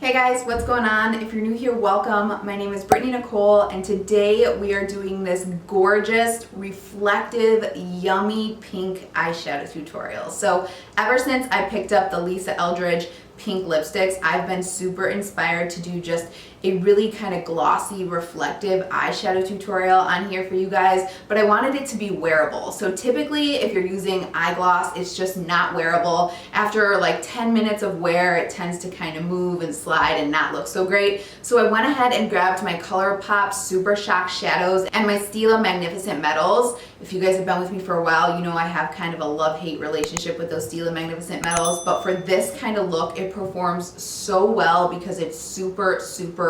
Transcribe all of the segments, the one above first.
Hey guys, what's going on? If you're new here, welcome. My name is BrittanyNichole, and today we are doing this gorgeous, reflective, yummy pink eyeshadow tutorial. So ever since I picked up the Lisa Eldridge pink lipsticks, I've been super inspired to do just a really kind of glossy, reflective eyeshadow tutorial on here for you guys, but I wanted it to be wearable. So typically if you're using eye gloss, it's just not wearable. After like 10 minutes of wear, it tends to kind of move and slide and not look so great. So I went ahead and grabbed my ColourPop Super Shock Shadows and my Stila Magnificent Metals. If you guys have been with me for a while, you know I have kind of a love-hate relationship with those Stila Magnificent Metals, but for this kind of look, it performs so well because it's super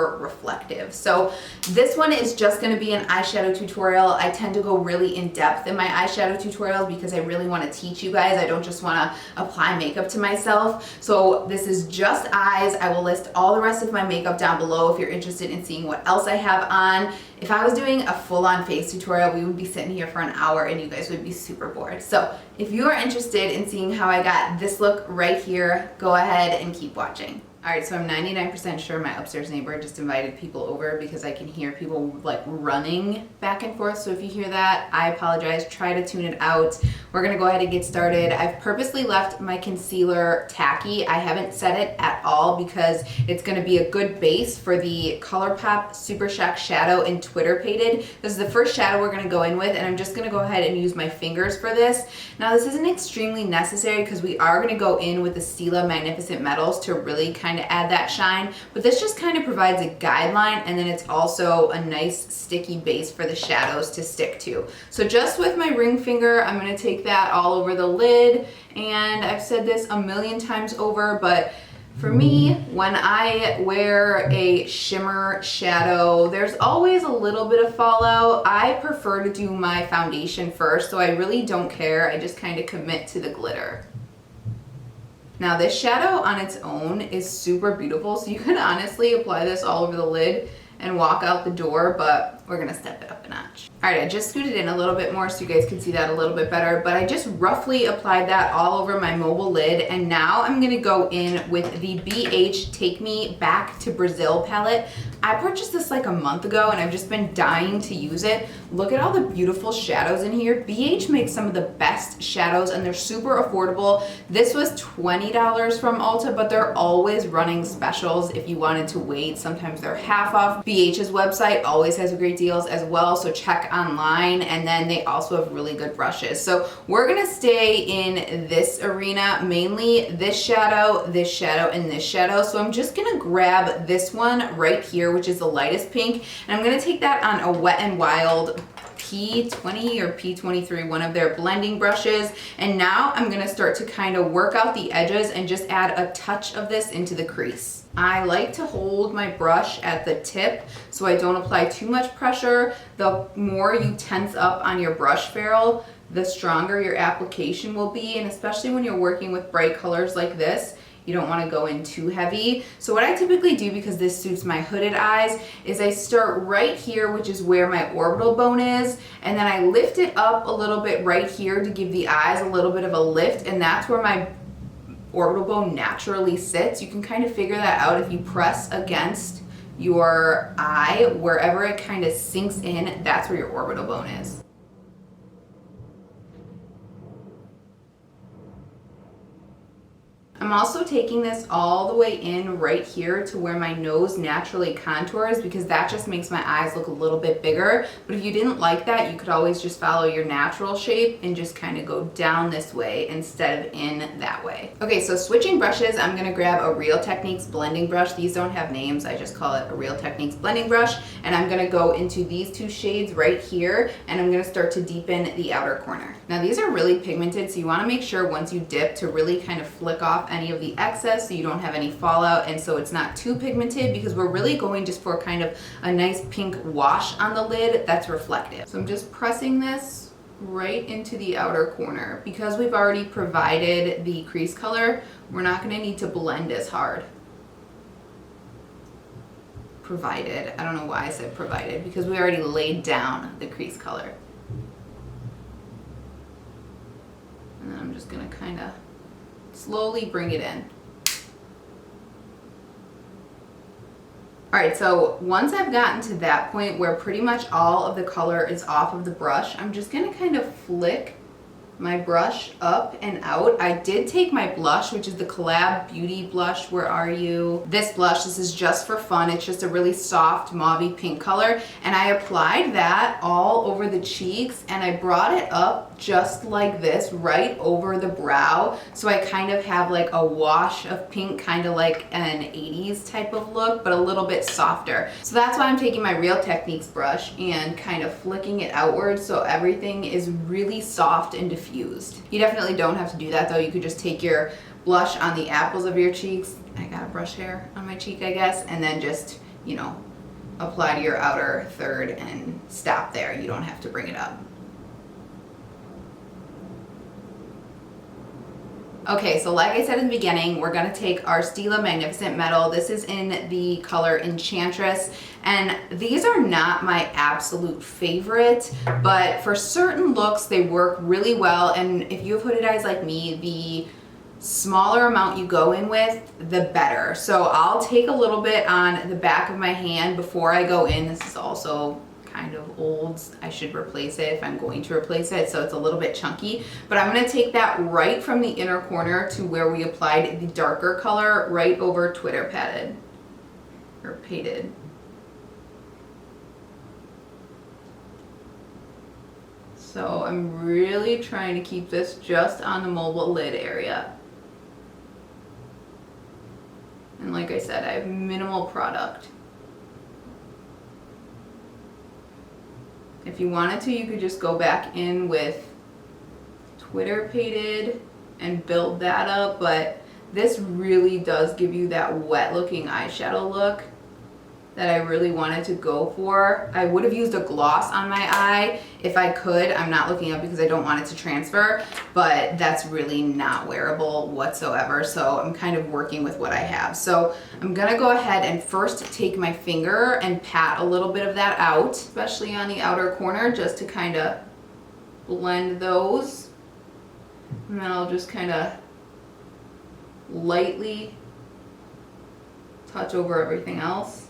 reflective. So this one is just going to be an eyeshadow tutorial. I tend to go really in depth in my eyeshadow tutorials because I really want to teach you guys. I don't just want to apply makeup to myself. So this is just eyes. I will list all the rest of my makeup down below if you're interested in seeing what else I have on. If I was doing a full-on face tutorial, we would be sitting here for an hour and you guys would be super bored. So if you are interested in seeing how I got this look right here, go ahead and keep watching. Alright, so I'm 99% sure my upstairs neighbor just invited people over because I can hear people like running back and forth. So if you hear that, I apologize. Try to tune it out. We're going to go ahead and get started. I've purposely left my concealer tacky. I haven't set it at all because it's going to be a good base for the ColourPop Super Shock Shadow in Twitter Painted. This is the first shadow we're going to go in with, and I'm just going to go ahead and use my fingers for this. Now this isn't extremely necessary because we are going to go in with the Stila Magnificent Metals to really kind of add that shine, but this just kind of provides a guideline, and then it's also a nice sticky base for the shadows to stick to. So just with my ring finger, I'm going to take that all over the lid, and I've said this a million times over, but for me, when I wear a shimmer shadow, there's always a little bit of fallout. I prefer to do my foundation first, so I really don't care. I just kind of commit to the glitter. Now this shadow on its own is super beautiful, so you can honestly apply this all over the lid and walk out the door, but we're gonna step it up a notch. All right, I just scooted in a little bit more so you guys can see that a little bit better, but I just roughly applied that all over my mobile lid, and now I'm gonna go in with the BH Take Me Back to Brazil palette. I purchased this like a month ago and I've just been dying to use it. Look at all the beautiful shadows in here. BH makes some of the best shadows and they're super affordable. This was $20 from Ulta, but they're always running specials if you wanted to wait. Sometimes they're half off. BH's website always has great deals as well, so check online, and then they also have really good brushes. So we're gonna stay in this arena, mainly this shadow, and this shadow. So I'm just gonna grab this one right here, which is the lightest pink, and I'm gonna take that on a Wet n Wild P20 or P23, one of their blending brushes, and now I'm gonna start to kind of work out the edges and just add a touch of this into the crease. I like to hold my brush at the tip so I don't apply too much pressure. The more you tense up on your brush ferrule, the stronger your application will be, and especially when you're working with bright colors like this, you don't want to go in too heavy. So what I typically do, because this suits my hooded eyes, is I start right here, which is where my orbital bone is, and then I lift it up a little bit right here to give the eyes a little bit of a lift, and that's where my orbital bone naturally sits. You can kind of figure that out if you press against your eye, wherever it kind of sinks in, that's where your orbital bone is. I'm also taking this all the way in right here to where my nose naturally contours, because that just makes my eyes look a little bit bigger. But if you didn't like that, you could always just follow your natural shape and just kind of go down this way instead of in that way. Okay, so switching brushes, I'm gonna grab a Real Techniques blending brush. These don't have names, I just call it a Real Techniques blending brush. And I'm gonna go into these two shades right here, and I'm gonna start to deepen the outer corner. Now these are really pigmented, so you wanna make sure once you dip to really kind of flick off any of the excess so you don't have any fallout, and so it's not too pigmented, because we're really going just for kind of a nice pink wash on the lid that's reflective. So I'm just pressing this right into the outer corner. Because we've already provided the crease color, we're not going to need to blend as hard. Provided, I don't know why I said provided, because we already laid down the crease color. And then I'm just going to kind of slowly bring it in. All right, so once I've gotten to that point where pretty much all of the color is off of the brush, I'm just gonna kind of flick my brush up and out. I did take my blush, which is the Collab Beauty blush. Where are you? This blush, this is just for fun. It's just a really soft mauve pink color. And I applied that all over the cheeks and I brought it up just like this, right over the brow. So I kind of have like a wash of pink, kind of like an 80s type of look, but a little bit softer. So that's why I'm taking my Real Techniques brush and kind of flicking it outwards so everything is really soft and diffused. You definitely don't have to do that though. You could just take your blush on the apples of your cheeks. I got a brush hair on my cheek, I guess, and then just, you know, apply to your outer third and stop there. You don't have to bring it up. Okay, so like I said in the beginning, we're gonna take our Stila Magnificent Metal. This is in the color Enchantress, and these are not my absolute favorite, but for certain looks, they work really well, and if you have hooded eyes like me, the smaller amount you go in with, the better. So I'll take a little bit on the back of my hand before I go in. This is also kind of old. I should replace it if I'm going to replace it, so it's a little bit chunky. But I'm going to take that right from the inner corner to where we applied the darker color, right over Twitter padded or painted. So I'm really trying to keep this just on the mobile lid area. And like I said, I have minimal product. If you wanted to, you could just go back in with Twitter painted and build that up, but this really does give you that wet looking eyeshadow look that I really wanted to go for. I would have used a gloss on my eye if I could. I'm not looking up because I don't want it to transfer, but that's really not wearable whatsoever. So I'm kind of working with what I have. So I'm gonna go ahead and first take my finger and pat a little bit of that out, especially on the outer corner, just to kind of blend those. And then I'll just kind of lightly touch over everything else.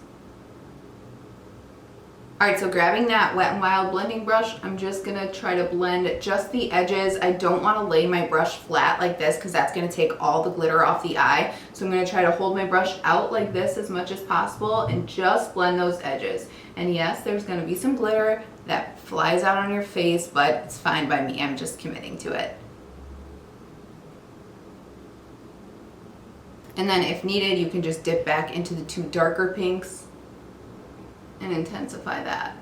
All right, so grabbing that Wet n Wild blending brush, I'm just gonna try to blend just the edges. I don't wanna lay my brush flat like this because that's gonna take all the glitter off the eye. So I'm gonna try to hold my brush out like this as much as possible and just blend those edges. And yes, there's gonna be some glitter that flies out on your face, but it's fine by me. I'm just committing to it. And then if needed, you can just dip back into the two darker pinks and intensify that.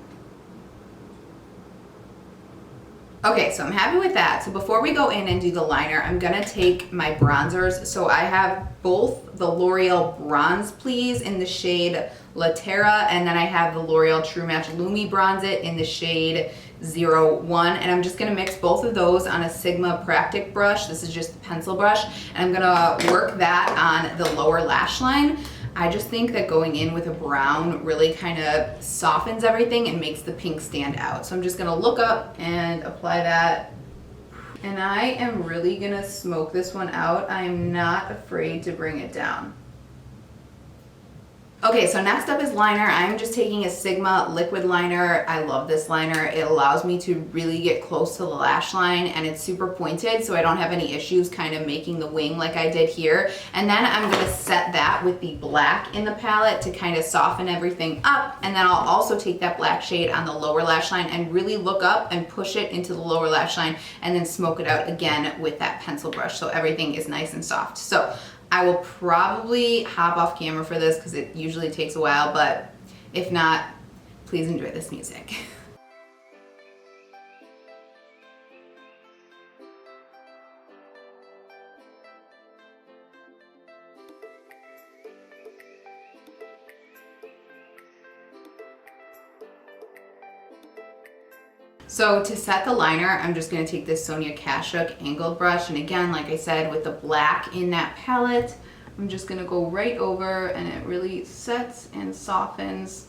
Okay, so I'm happy with that. So before we go in and do the liner, I'm gonna take my bronzers. So I have both the L'Oreal Bronze Please in the shade La Terra, and then I have the L'Oreal True Match Lumi Bronze It in the shade 01. And I'm just gonna mix both of those on a Sigma Practic brush. This is just the pencil brush. And I'm gonna work that on the lower lash line. I just think that going in with a brown really kind of softens everything and makes the pink stand out. So I'm just gonna look up and apply that. And I am really gonna smoke this one out. I am not afraid to bring it down. Okay, so next up is liner. I'm just taking a Sigma liquid liner. I love this liner. It allows me to really get close to the lash line, and it's super pointed, so I don't have any issues kind of making the wing like I did here. And then I'm gonna set that with the black in the palette to kind of soften everything up. And then I'll also take that black shade on the lower lash line and really look up and push it into the lower lash line and then smoke it out again with that pencil brush so everything is nice and soft. So I will probably hop off camera for this because it usually takes a while, but if not, please enjoy this music. So to set the liner, I'm just going to take this Sonia Kashuk angled brush, and again, like I said, with the black in that palette, I'm just going to go right over, and it really sets and softens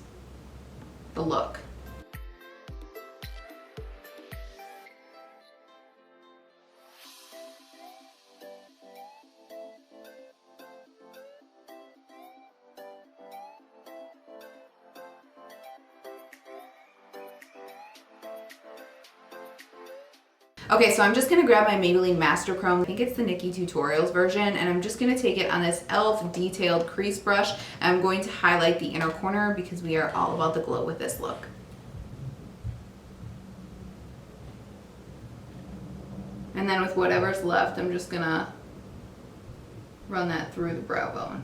the look. Okay, so I'm just gonna grab my Maybelline Master Chrome. I think it's the Nikki Tutorials version, and I'm just gonna take it on this e.l.f. detailed crease brush. And I'm going to highlight the inner corner because we are all about the glow with this look. And then with whatever's left, I'm just gonna run that through the brow bone.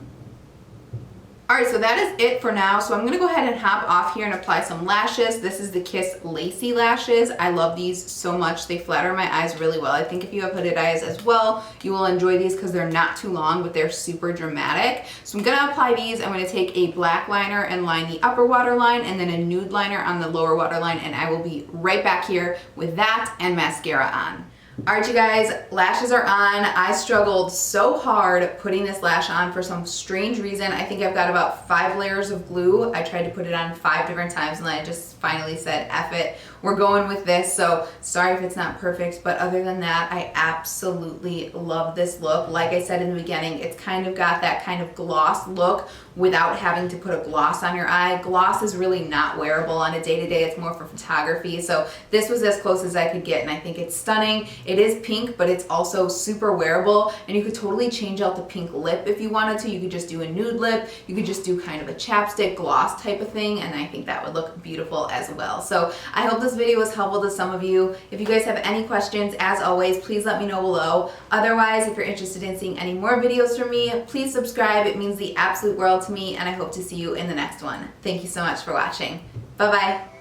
All right, so that is it for now. So I'm gonna go ahead and hop off here and apply some lashes. This is the Kiss Lacy lashes. I love these so much. They flatter my eyes really well. I think if you have hooded eyes as well, you will enjoy these because they're not too long, but they're super dramatic. So I'm gonna apply these. I'm gonna take a black liner and line the upper waterline and then a nude liner on the lower waterline, and I will be right back here with that and mascara on. All right, you guys, lashes are on. I struggled so hard putting this lash on for some strange reason. I think I've got about 5 layers of glue. I tried to put it on 5 different times and then I just finally said, F it, we're going with this. So sorry if it's not perfect, but other than that, I absolutely love this look. Like I said in the beginning, it's kind of got that kind of gloss look without having to put a gloss on your eye. Gloss is really not wearable on a day-to-day. It's more for photography. So this was as close as I could get, and I think it's stunning. It is pink, but it's also super wearable, and you could totally change out the pink lip if you wanted to. You could just do a nude lip. You could just do kind of a chapstick gloss type of thing, and I think that would look beautiful as well. So I hope this video was helpful to some of you. If you guys have any questions, as always, please let me know below. Otherwise, if you're interested in seeing any more videos from me, please subscribe. It means the absolute world to me, and I hope to see you in the next one. Thank you so much for watching. Bye-bye.